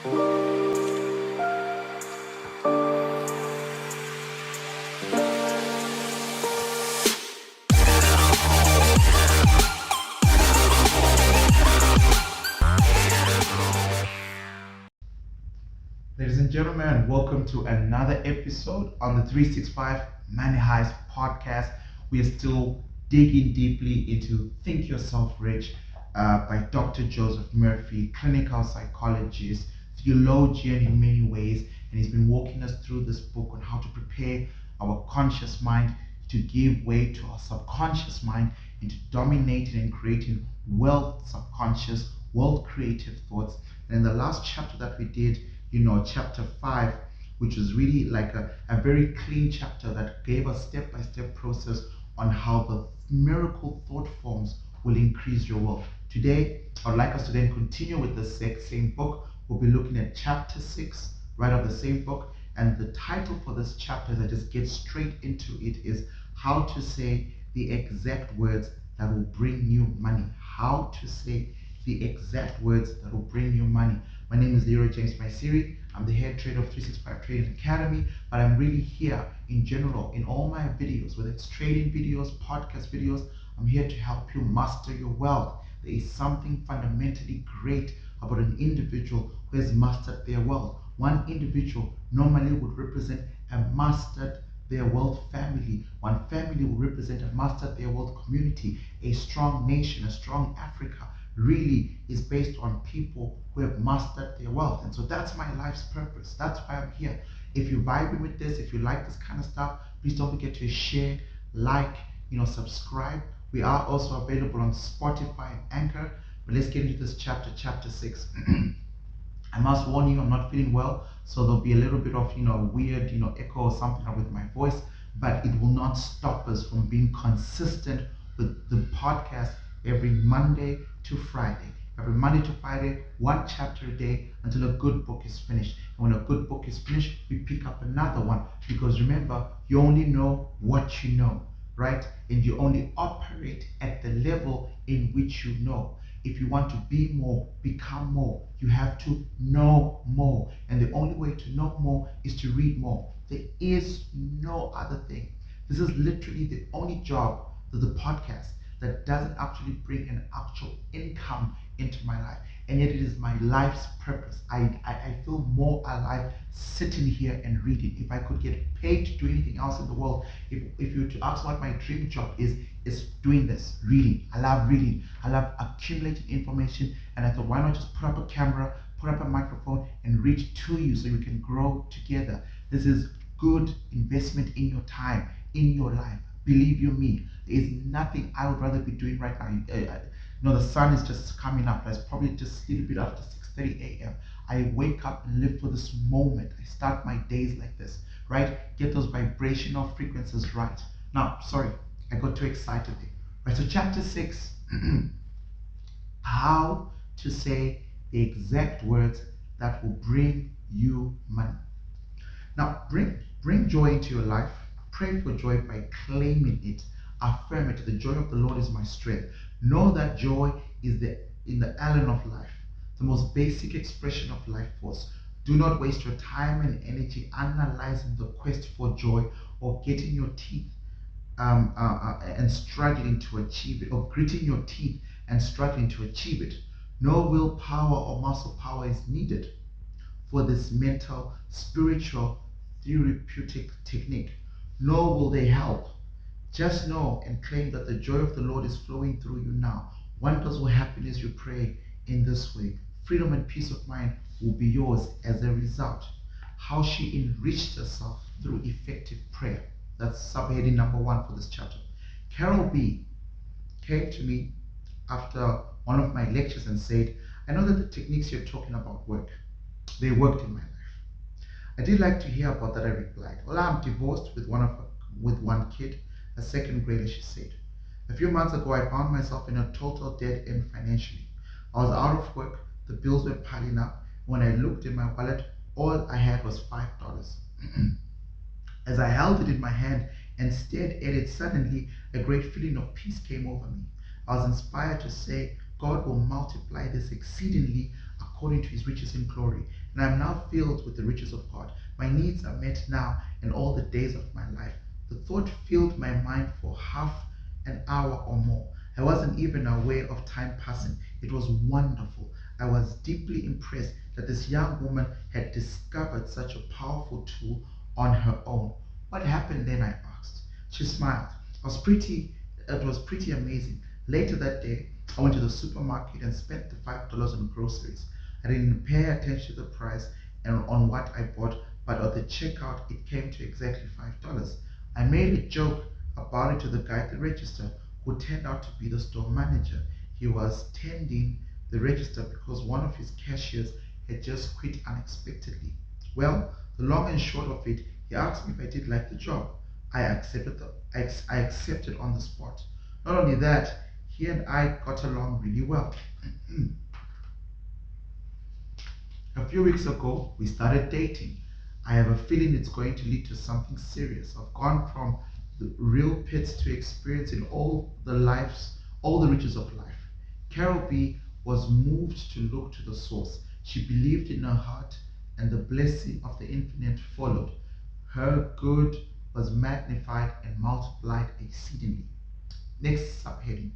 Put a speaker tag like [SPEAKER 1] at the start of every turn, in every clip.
[SPEAKER 1] Ladies and gentlemen, welcome to another episode on the 365 Money Heist podcast. We are still digging deeply into Think Yourself Rich by Dr. Joseph Murphy, clinical psychologist, theologian in many ways, and he's been walking us through this book on how to prepare our conscious mind to give way to our subconscious mind into dominating and creating wealth subconscious, wealth creative thoughts. And in the last chapter that we did, chapter 5, which was really like a very clean chapter that gave us step-by-step process on how the miracle thought forms will increase your wealth. Today, I'd like us to then continue with the same book. We'll be looking at chapter 6, right, of the same book. And the title for this chapter, as I just get straight into it, is How to Say the Exact Words That Will Bring You Money. How to say the exact words that will bring you money. My name is Leroy James Maisiri. I'm the head trader of 365 Trading Academy, but I'm really here in general in all my videos, whether it's trading videos, podcast videos. I'm here to help you master your wealth. There is something fundamentally great about an individual who has mastered their wealth. One individual normally would represent a mastered their wealth family. One family will represent a mastered their wealth community. A strong nation, a strong Africa really is based on people who have mastered their wealth. And so that's my life's purpose. That's why I'm here. If you're vibing with this, if you like this kind of stuff, please don't forget to share, like, subscribe. We are also available on Spotify and Anchor. But let's get into this chapter 6. I must warn you, I'm not feeling well, so there'll be a little bit of weird echo or something with my voice, but it will not stop us from being consistent with the podcast every Monday to Friday. Every Monday to Friday, one chapter a day until a good book is finished. And when a good book is finished, we pick up another one. Because remember, you only know what you know, right? And you only operate at the level in which you know. If you want to be more, become more, you have to know more. And the only way to know more is to read more. There is no other thing. This is literally the only job that the podcast that doesn't actually bring an actual income into my life. And yet it is my life's purpose. I feel more alive sitting here and reading. If I could get paid to do anything else in the world, if you were to ask what my dream job is doing this, reading. I love reading. I love accumulating information. And I thought, why not just put up a camera, put up a microphone, and reach to you so we can grow together. This is good investment in your time, in your life. Believe you me, there is nothing I would rather be doing right now. The sun is just coming up. It's probably just a little bit after 6:30 a.m. I wake up and live for this moment. I start my days like this, right? Get those vibrational frequencies right. Now, sorry, I got too excited there. Right, so chapter 6, how to say the exact words that will bring you money. Now, bring joy into your life. Pray for joy by claiming it. Affirm it. The joy of the Lord is my strength. Know that joy is in the element of life, the most basic expression of life force. Do not waste your time and energy analyzing the quest for joy or getting your teeth and struggling to achieve it, or gritting your teeth and struggling to achieve it. No willpower or muscle power is needed for this mental, spiritual, therapeutic technique. Nor will they help. Just know and claim that the joy of the Lord is flowing through you now. Wonders will happen as you pray in this way. Freedom and peace of mind will be yours as a result. How she enriched herself through effective prayer. That's subheading number 1 for this chapter. Carol B came to me after one of my lectures and said, I know that the techniques you're talking about work. They worked in my life. I did like to hear about that. I replied, well, I'm divorced with one kid, a second grader, she said. A few months ago, I found myself in a total dead end financially. I was out of work, the bills were piling up. When I looked in my wallet, all I had was $5. As I held it in my hand and stared at it, suddenly a great feeling of peace came over me. I was inspired to say, God will multiply this exceedingly according to his riches in glory. and I am now filled with the riches of God. My needs are met now and all the days of my life. The thought filled my mind for half an hour or more. I wasn't even aware of time passing. It was wonderful. I was deeply impressed that this young woman had discovered such a powerful tool on her own. What happened then? I asked. She smiled. It was pretty amazing. Later that day, I went to the supermarket and spent the $5 on groceries. I didn't pay attention to the price and on what I bought, but at the checkout it came to exactly $5. I made a joke about it to the guy at the register, who turned out to be the store manager. He was tending the register because one of his cashiers had just quit unexpectedly. Well, the long and short of it, he asked me if I did like the job. I accepted on the spot. Not only that, he and I got along really well. A few weeks ago, we started dating. I have a feeling it's going to lead to something serious. I've gone from the real pits to experiencing all the riches of life. Carol B was moved to look to the source. She believed in her heart, and the blessing of the infinite followed. Her good was magnified and multiplied exceedingly. Next subheading.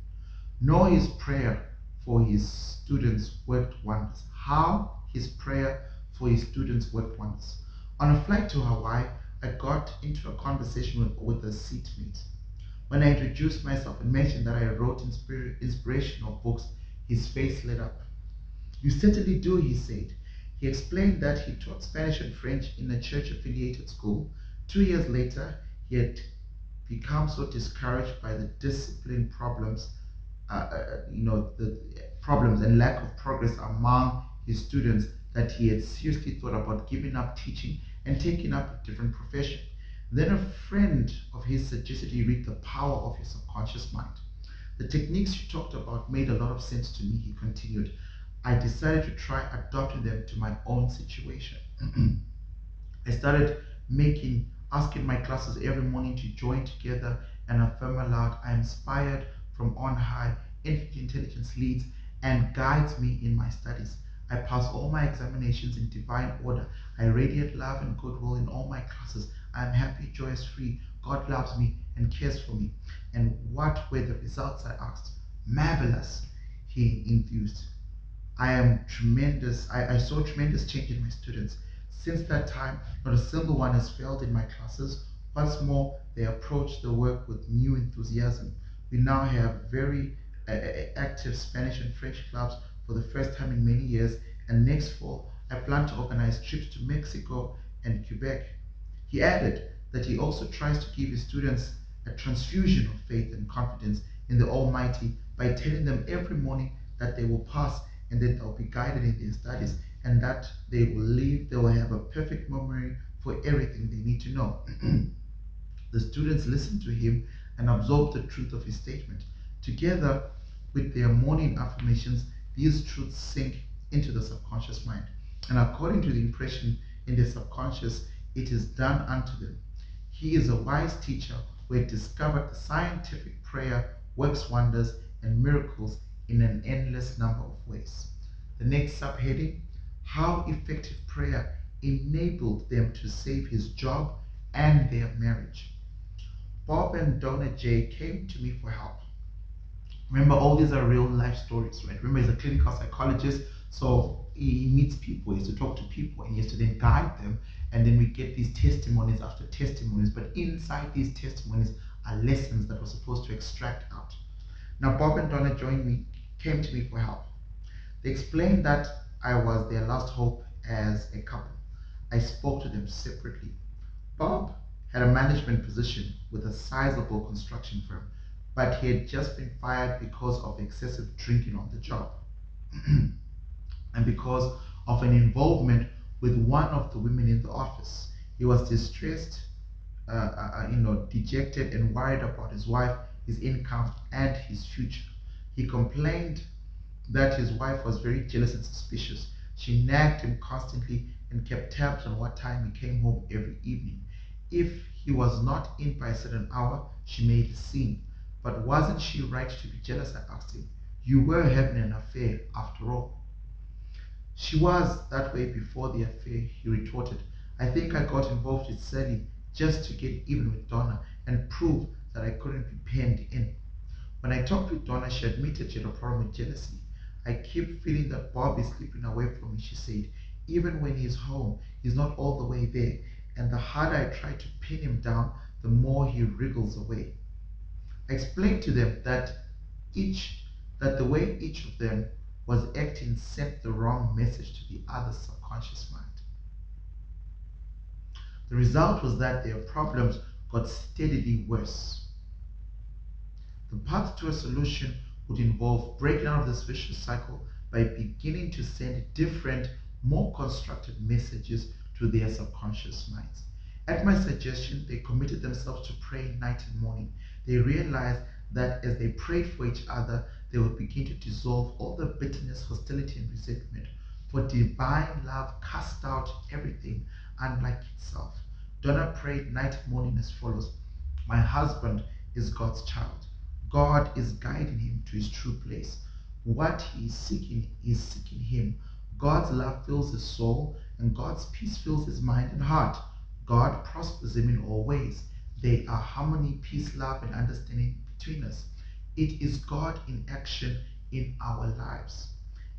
[SPEAKER 1] Nor his prayer for his students worked wonders. How his prayer for his students worked wonders. On a flight to Hawaii, I got into a conversation with a seatmate. When I introduced myself and mentioned that I wrote inspirational books, his face lit up. You certainly do, he said. He explained that he taught Spanish and French in a church affiliated school. 2 years later, he had become so discouraged by the discipline problems the problems and lack of progress among his students that he had seriously thought about giving up teaching and taking up a different profession. Then a friend of his suggested he read The Power of Your Subconscious Mind. The techniques you talked about made a lot of sense to me, he continued. I decided to try adopting them to my own situation. I started asking my classes every morning to join together and affirm aloud, I am inspired from on high. Infinite intelligence leads and guides me in my studies. I pass all my examinations in divine order. I radiate love and goodwill in all my classes. I am happy, joyous, free. God loves me and cares for me. And what were the results? I asked. Marvelous, he enthused. I saw tremendous change in my students. Since that time, not a single one has failed in my classes. What's more, they approach the work with new enthusiasm. We now have very active Spanish and French clubs for the first time in many years, and next fall, I plan to organize trips to Mexico and Quebec. He added that he also tries to give his students a transfusion of faith and confidence in the Almighty by telling them every morning that they will pass and that they'll be guided in their studies and that they will have a perfect memory for everything they need to know. The students listened to him and absorbed the truth of his statement. Together with their morning affirmations, these truths sink into the subconscious mind. And according to the impression in the subconscious, it is done unto them. He is a wise teacher who had discovered the scientific prayer works wonders and miracles in an endless number of ways. The next subheading, how effective prayer enabled them to save his job and their marriage. Bob and Donna J came to me for help. Remember, all these are real life stories, right? Remember, he's a clinical psychologist, so he meets people, he has to talk to people, and he has to then guide them, and then we get these testimonies after testimonies, but inside these testimonies are lessons that we're supposed to extract out. Now, Bob and Donna came to me for help. They explained that I was their last hope as a couple. I spoke to them separately. Bob had a management position with a sizable construction firm, but he had just been fired because of excessive drinking on the job and because of an involvement with one of the women in the office. He was distressed, dejected and worried about his wife, his income, and his future. He complained that his wife was very jealous and suspicious. She nagged him constantly and kept tabs on what time he came home every evening. If he was not in by a certain hour, she made a scene. But wasn't she right to be jealous? I asked him. You were having an affair after all. She was that way before the affair, he retorted. I think I got involved with Sally just to get even with Donna and prove that I couldn't be penned in. When I talked with Donna, she admitted she had a problem with jealousy. I keep feeling that Bob is slipping away from me, she said. Even when he's home, he's not all the way there, and the harder I try to pin him down, the more he wriggles away. I explained to them each that the way each of them was acting sent the wrong message to the other's subconscious mind. The result was that their problems got steadily worse. The path to a solution would involve breaking out of this vicious cycle by beginning to send different, more constructive messages to their subconscious minds. At my suggestion, they committed themselves to praying night and morning. They realized that as they prayed for each other, they would begin to dissolve all the bitterness, hostility, and resentment. For divine love cast out everything unlike itself. Donna prayed night and morning as follows: My husband is God's child. God is guiding him to his true place. What he is seeking him. God's love fills his soul, and God's peace fills his mind and heart. God prospers him in all ways. There are harmony, peace, love, and understanding between us. It is God in action in our lives.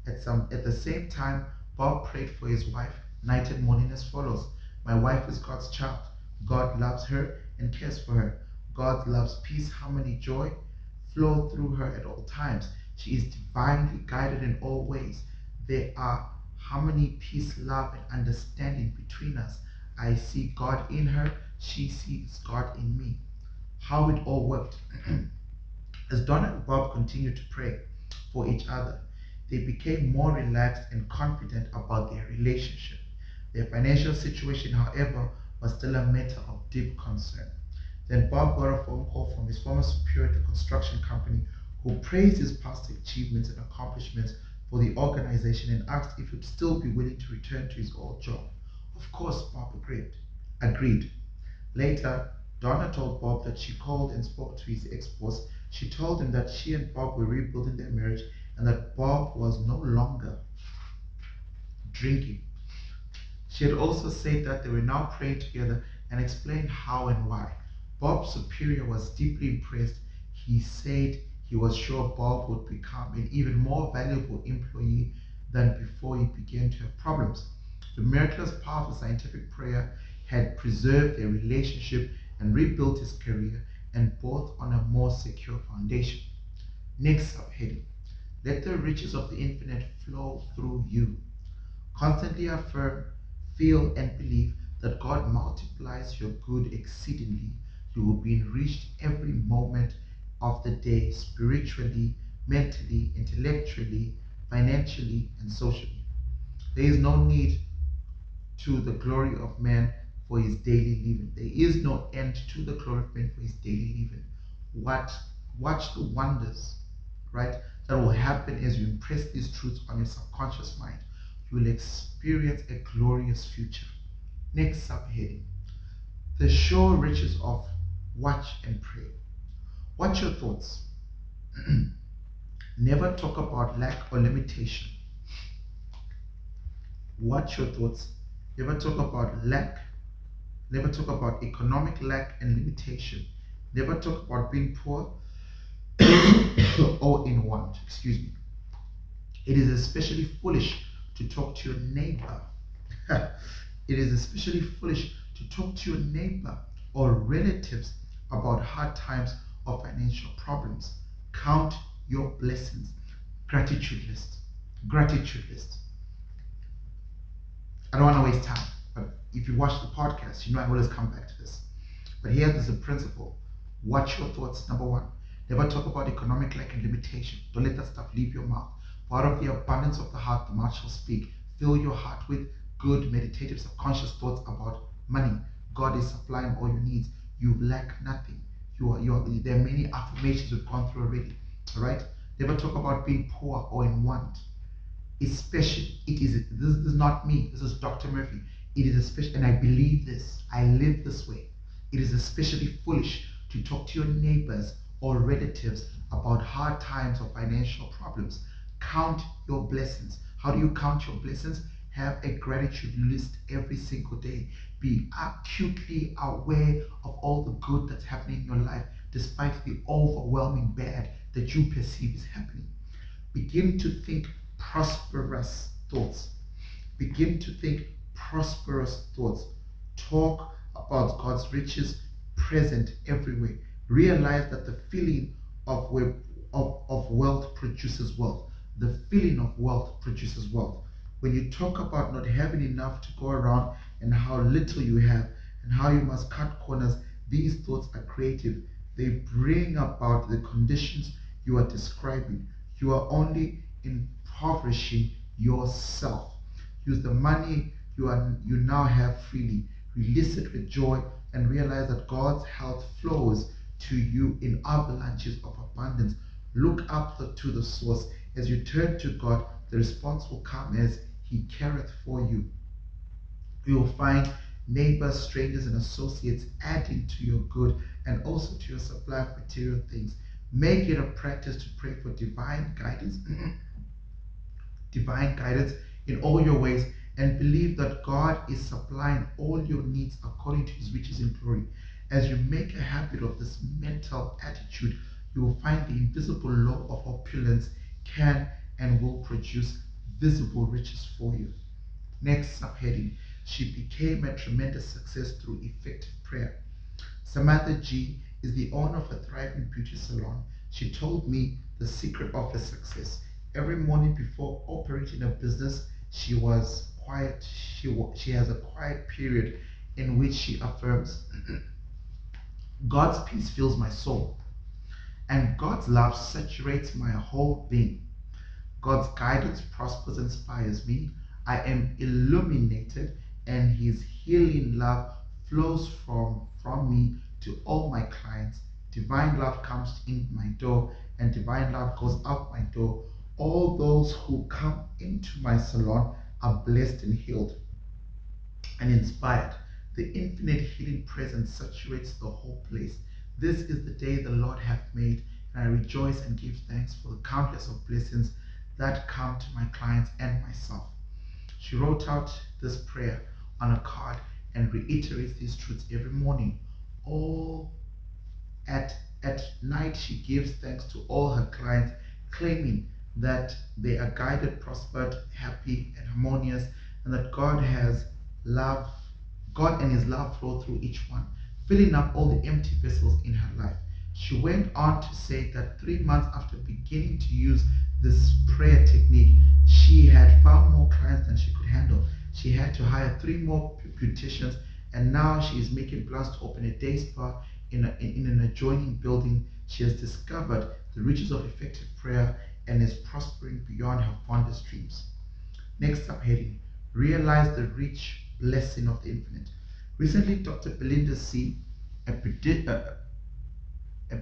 [SPEAKER 1] At the same time, Bob prayed for his wife night and morning as follows: My wife is God's child. God loves her and cares for her. God loves peace, harmony, joy flow through her at all times. She is divinely guided in all ways. There are harmony, peace, love, and understanding between us. I see God in her. She sees God in me. How it all worked. As Donna and Bob continued to pray for each other, they became more relaxed and confident about their relationship. Their financial situation, however, was still a matter of deep concern. Then Bob got a phone call from his former superior at the construction company, who praised his past achievements and accomplishments for the organization and asked if he'd still be willing to return to his old job. Of course, Bob agreed. Later, Donna told Bob that she called and spoke to his ex-boss. She told him that she and Bob were rebuilding their marriage and that Bob was no longer drinking. She had also said that they were now praying together and explained how and why. Bob's superior was deeply impressed. He said he was sure Bob would become an even more valuable employee than before he began to have problems. The miraculous power of scientific prayer had preserved their relationship and rebuilt his career, and both on a more secure foundation. Next subheading: Let the riches of the infinite flow through you. Constantly affirm, feel, and believe that God multiplies your good exceedingly. You will be enriched every moment of the day, spiritually, mentally, intellectually, financially, and socially. There is no need to the glory of man for his daily living. There is no end to the glory of man for his daily living. What Watch the wonders, right, that will happen as you impress these truths on your subconscious mind. You will experience a glorious future. Next subheading: The sure riches of watch and pray. Watch your thoughts. Never talk about lack or limitation. Watch your thoughts. Never talk about lack. Never talk about economic lack and limitation. Never talk about being poor or in want. Excuse me. It is especially foolish to talk to your neighbor. It is especially foolish to talk to your neighbor or relatives about hard times or financial problems. Count your blessings. Gratitude list. Gratitude list. I don't want to waste time, but if you watch the podcast, you know I always come back to this. But here is a principle: watch your thoughts. Number one, never talk about economic lack and limitation. Don't let that stuff leave your mouth. For out of the abundance of the heart, the mouth shall speak. Fill your heart with good, meditative, subconscious thoughts about money. God is supplying all your needs. You lack nothing. There are many affirmations we've gone through already. All right. Never talk about being poor or in want. Especially, this is not me. This is Dr. Murphy. It is especially, and I believe this. I live this way. It is especially foolish to talk to your neighbors or relatives about hard times or financial problems. Count your blessings. How do you count your blessings? Have a gratitude list every single day. Be acutely aware of all the good that's happening in your life, despite the overwhelming bad that you perceive is happening. Begin to think prosperous thoughts. Begin to think prosperous thoughts. Talk about God's riches present everywhere. Realize that the feeling of wealth produces wealth. The feeling of wealth produces wealth. When you talk about not having enough to go around and how little you have and how you must cut corners, these thoughts are creative. They bring about the conditions you are describing. You are only impoverishing yourself. Use the money you now have freely. Release it with joy and realize that God's health flows to you in avalanches of abundance. Look up to the source. As you turn to God, the response will come as He careth for you. You will find neighbors, strangers, and associates adding to your good and also to your supply of material things. Make it a practice to pray for divine guidance, divine guidance in all your ways, and believe that God is supplying all your needs according to His riches in glory. As you make a habit of this mental attitude, you will find the invisible law of opulence can and will produce visible riches for you. Next subheading, she became a tremendous success through effective prayer. Samantha G is the owner of a thriving beauty salon. She told me the secret of her success. Every morning before operating a business, she was quiet. She has a quiet period in which she affirms, God's peace fills my soul, and God's love saturates my whole being. God's guidance prospers and inspires me. I am illuminated, and His healing love flows from me to all my clients. Divine love comes in my door, and divine love goes out my door. All those who come into my salon are blessed and healed and inspired. The infinite healing presence saturates the whole place. This is the day the Lord hath made, and I rejoice and give thanks for the countless of blessings that come to my clients and myself. She wrote out this prayer on a card and reiterates these truths every morning. All at night, she gives thanks to all her clients, claiming that they are guided, prospered, happy, and harmonious, and that love, God and His love flow through each one, filling up all the empty vessels in her life. She went on to say that 3 months after beginning to use this prayer technique, she had far more clients than she could handle. She had to hire 3 more beauticians, and now she is making plans to open a day spa in an adjoining building. She has discovered the riches of effective prayer and is prospering beyond her fondest dreams. Next subheading, realize the rich blessing of the infinite. Recently, Dr. Belinda C., a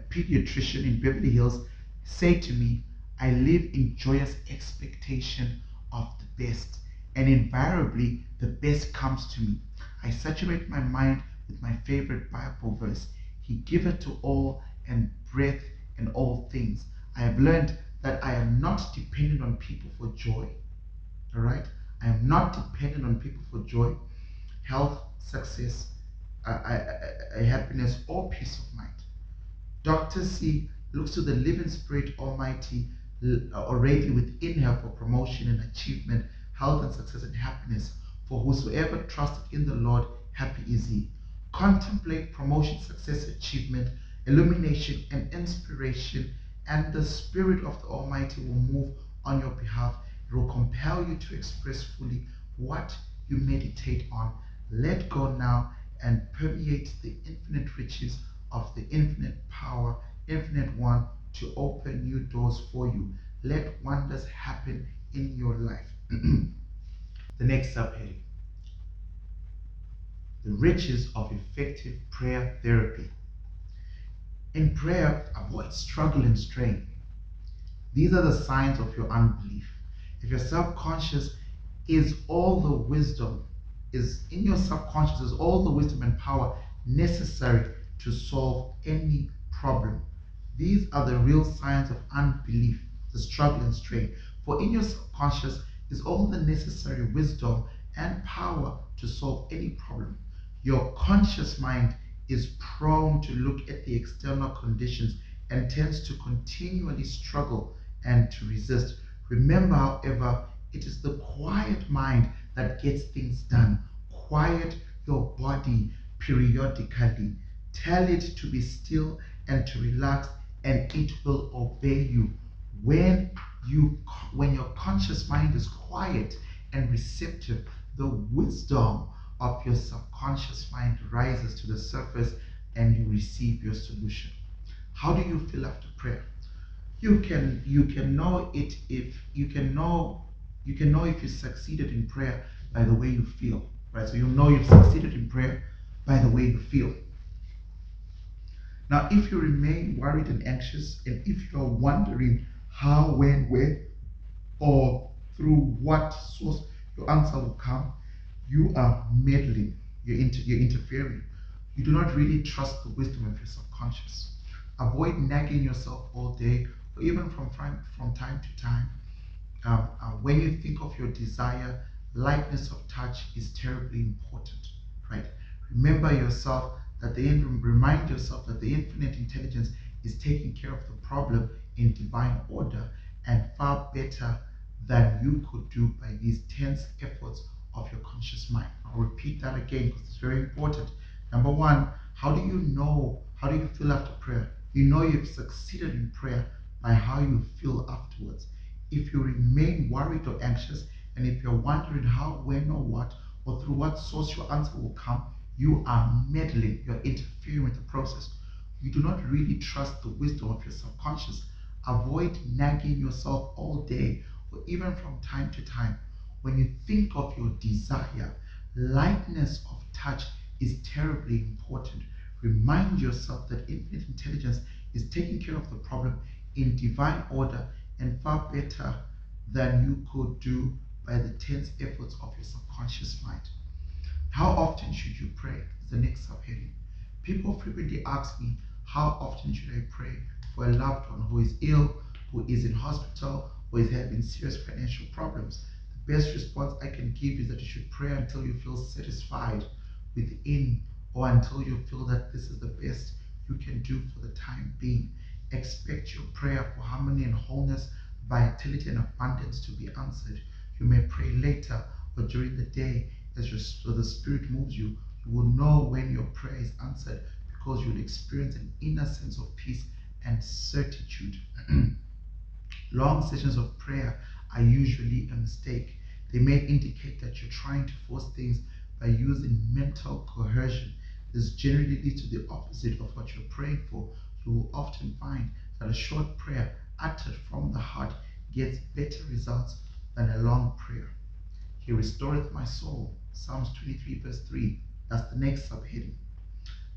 [SPEAKER 1] pediatrician in Beverly Hills, said to me, I live in joyous expectation of the best, and invariably the best comes to me. I saturate my mind with my favorite Bible verse. He giveth to all and breath in all things. I have learned that I am not dependent on people for joy. All right? I am not dependent on people for joy, health, success, happiness, or peace of mind. Dr. C looks to the living Spirit Almighty already within her for promotion and achievement, health and success and happiness. For whosoever trusted in the Lord, happy is he. Contemplate promotion, success, achievement, illumination, and inspiration, and the Spirit of the Almighty will move on your behalf. It will compel you to express fully what you meditate on. Let go now and permeate the infinite riches of the infinite power, infinite one, to open new doors for you. Let wonders happen in your life. The next subheading, the riches of effective prayer therapy. In prayer, avoid struggle and strain. These are the signs of your unbelief. If your subconscious is all the wisdom, is in your subconscious is all the wisdom and power necessary to solve any problem. These are the real signs of unbelief, the struggle and strain. For in your subconscious is all the necessary wisdom and power to solve any problem. Your conscious mind is prone to look at the external conditions and tends to continually struggle and to resist. Remember, however, it is the quiet mind that gets things done. Quiet your body periodically. Tell it to be still and to relax, and it will obey you. When you when your conscious mind is quiet and receptive, the wisdom of your subconscious mind rises to the surface and you receive your solution. How do you feel after prayer? You can know it if you can know if you succeeded in prayer by the way you feel. Right? So you know you've succeeded in prayer by the way you feel. Now, if you remain worried and anxious, and if you're wondering how, when, where, or through what source your answer will come, you are meddling. You're interfering. You do not really trust the wisdom of your subconscious. Avoid nagging yourself all day, or even from time to time. When you think of your desire, lightness of touch is terribly important, right? Remember yourself remind yourself that the infinite intelligence is taking care of the problem in divine order and far better than you could do by these tense efforts of your conscious mind. I'll repeat that again because it's very important. Number one, how do you feel after prayer? You know you've succeeded in prayer by how you feel afterwards. If you remain worried or anxious, and if you're wondering how, when, or what, or through what source your answer will come, you are meddling, you're interfering with the process. You do not really trust the wisdom of your subconscious. Avoid nagging yourself all day or even from time to time. When you think of your desire, lightness of touch is terribly important. Remind yourself that infinite intelligence is taking care of the problem in divine order and far better than you could do by the tense efforts of your subconscious mind. How often should you pray? Is the next subheading. People frequently ask me, how often should I pray for a loved one who is ill, who is in hospital, who is having serious financial problems? The best response I can give is that you should pray until you feel satisfied within, or until you feel that this is the best you can do for the time being. Expect your prayer for harmony and wholeness, vitality and abundance to be answered. You may pray later or during the day as the Spirit moves you. You will know when your prayer is answered because you'll experience an inner sense of peace and certitude. Long sessions of prayer are usually a mistake. They may indicate that you're trying to force things by using mental coercion. This generally leads to the opposite of what you're praying for. You will often find that a short prayer uttered from the heart gets better results than a long prayer. He restoreth my soul. Psalms 23 verse 3. That's the next subheading.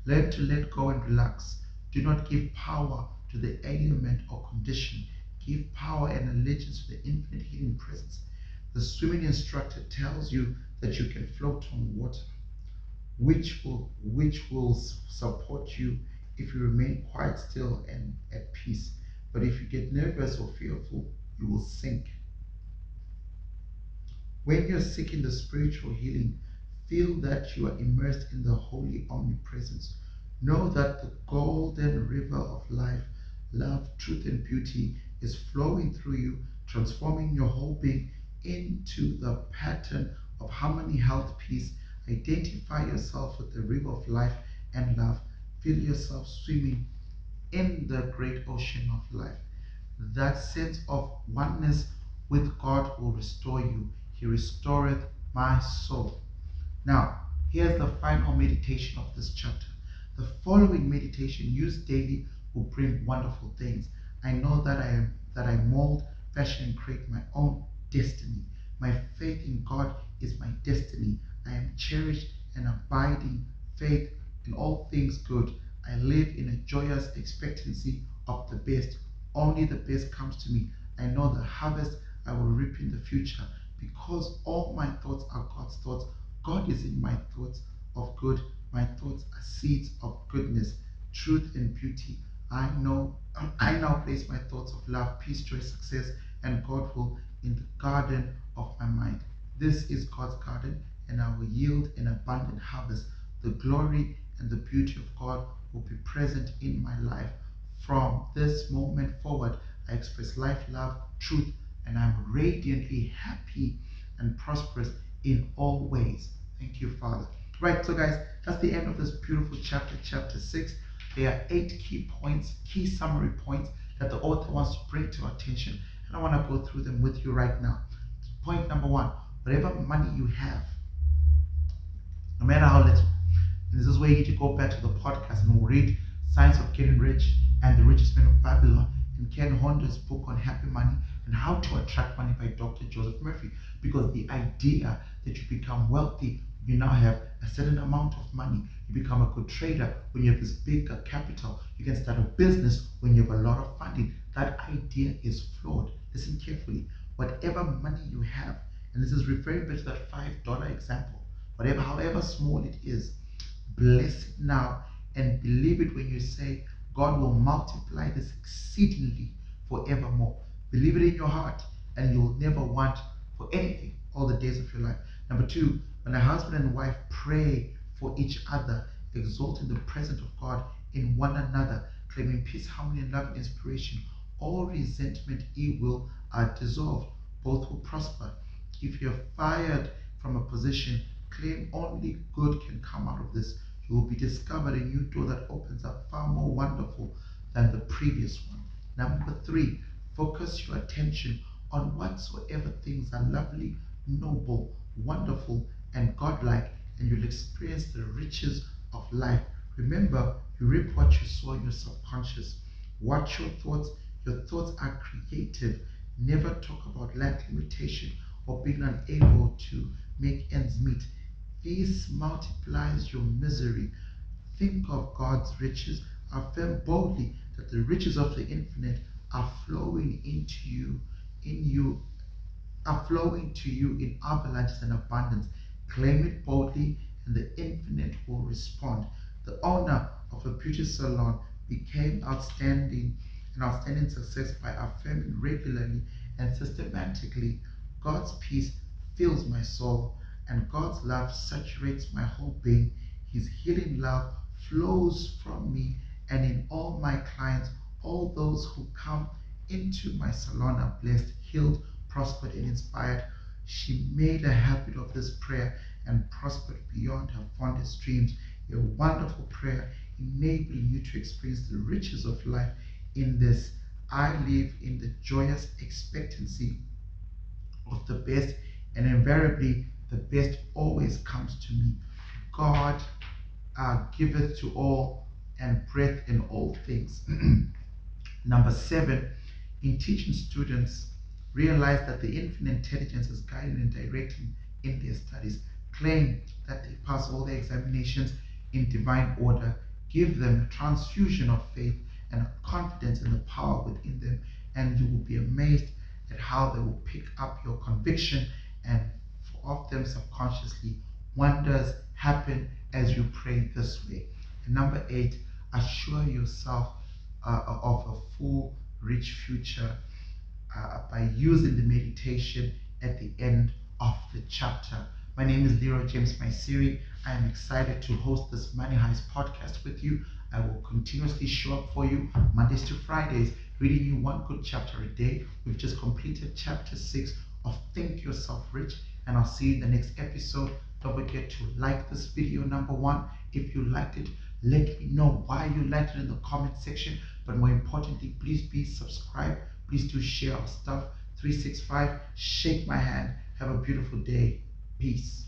[SPEAKER 1] Learn to let go and relax. Do not give power to the ailment or condition. Give power and allegiance to the infinite healing presence. The swimming instructor tells you that you can float on water, which will support you if you remain quite still and at peace. But if you get nervous or fearful, you will sink. When you're seeking the spiritual healing, feel that you are immersed in the holy omnipresence. Know that the golden river of life, love, truth, and beauty is flowing through you, transforming your whole being into the pattern of harmony, health, peace. Identify yourself with the river of life and love. Feel yourself swimming in the great ocean of life. That sense of oneness with God will restore you. He restoreth my soul. Now, here's the final meditation of this chapter. The following meditation used daily will bring wonderful things. I know that I mold, fashion, and create my own destiny. My faith in God is my destiny. I am cherished and abiding faith in all things good. I live in a joyous expectancy of the best. Only the best comes to me. I know the harvest I will reap in the future because all my thoughts are God's thoughts. God is in my thoughts of good. My thoughts are seeds of goodness, truth, and beauty. I now place my thoughts of love, peace, joy, success, and God will in the garden of my mind. This is God's garden, and I will yield an abundant harvest. The glory and the beauty of God will be present in my life. From this moment forward, I express life, love, truth, and I'm radiantly happy and prosperous in all ways. Thank you, Father. Right, so guys, that's the end of this beautiful chapter, chapter 6. There are 8 key points, key summary points that the author wants to bring to our attention, and I want to go through them with you right now. Point number 1, whatever money you have, no matter how little, and this is where you need to go back to the podcast and we'll read Science of Getting Rich and The Richest Man of Babylon and Ken Honda's book on happy money and how to attract money by Dr. Joseph Murphy. Because the idea that you become wealthy, you now have a certain amount of money. You become a good trader when you have this big capital. You can start a business when you have a lot of funding. That idea is flawed. Listen carefully. Whatever money you have, and this is referring back to that $5 example, whatever, however small it is, bless it now and believe it when you say God will multiply this exceedingly forevermore. Believe it in your heart and you'll never want for anything all the days of your life. Number 2, when a husband and wife pray for each other, exalting the presence of God in one another, claiming peace, harmony, and love and inspiration, all resentment, ill will are dissolved. Both will prosper. If you're fired from a position, claim only good can come out of this. You will be discovered a new door that opens up far more wonderful than the previous one. Number 3, focus your attention on whatsoever things are lovely, noble, wonderful, and godlike, and you'll experience the riches of life. Remember, you reap what you sow in your subconscious. Watch your thoughts. Your thoughts are creative. Never talk about lack, limitation, or being unable to make ends meet. This multiplies your misery. Think of God's riches. Affirm boldly that the riches of the infinite are flowing into you, in avalanches and abundance. Claim it boldly, and the infinite will respond. The owner of a beauty salon became an outstanding success by affirming regularly and systematically, God's peace fills my soul, and God's love saturates my whole being. His healing love flows from me, and in all my clients, all those who come into my salon are blessed, healed, prospered, and inspired. She made a habit of this prayer and prospered beyond her fondest dreams. A wonderful prayer enabling you to experience the riches of life. In this, I live in the joyous expectancy of the best, and invariably the best always comes to me. God giveth to all, and breath in all things. Number 7, in teaching students, realize that the infinite intelligence is guiding and directing in their studies. Claim that they pass all their examinations in divine order. Give them a transfusion of faith and a confidence in the power within them, and you will be amazed at how they will pick up your conviction, and of them subconsciously wonders happen as you pray this way. And number 8, assure yourself of a full rich future by using the meditation at the end of the chapter. My name is Leroy James Maisiri. I am excited to host this Money Heist podcast with you. I will continuously show up for you Mondays to Fridays, reading you one good chapter a day. We've just completed chapter 6 of Think Yourself Rich, and I'll see you in the next episode. Don't forget to like this video, number 1. If you liked it, let me know why you liked it in the comment section. But more importantly, please be subscribed. Please do share our stuff. 365, shake my hand. Have a beautiful day. Peace.